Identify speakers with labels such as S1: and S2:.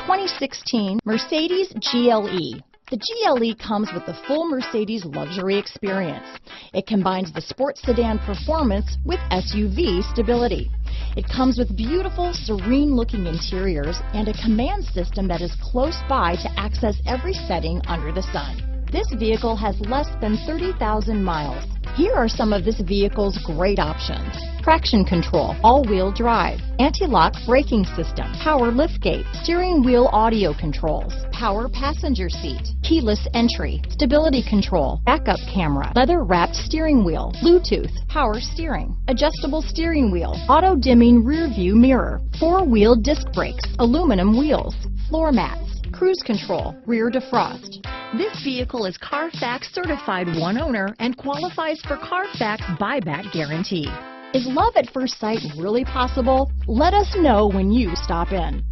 S1: 2016 Mercedes GLE. The GLE comes with the full Mercedes luxury experience. It combines the sports sedan performance with SUV stability. It comes with beautiful, serene-looking interiors and a command system that is close by to access every setting under the sun. This vehicle has less than 30,000 miles. Here are some of this vehicle's great options: traction control, all-wheel drive, anti-lock braking system, power liftgate, steering wheel audio controls, power passenger seat, keyless entry, stability control, backup camera, leather-wrapped steering wheel, Bluetooth, power steering, adjustable steering wheel, auto-dimming rear-view mirror, four-wheel disc brakes, aluminum wheels, floor mats, cruise control, rear defrost. This vehicle is Carfax certified one owner and qualifies for Carfax buyback guarantee. Is love at first sight really possible? Let us know when you stop in.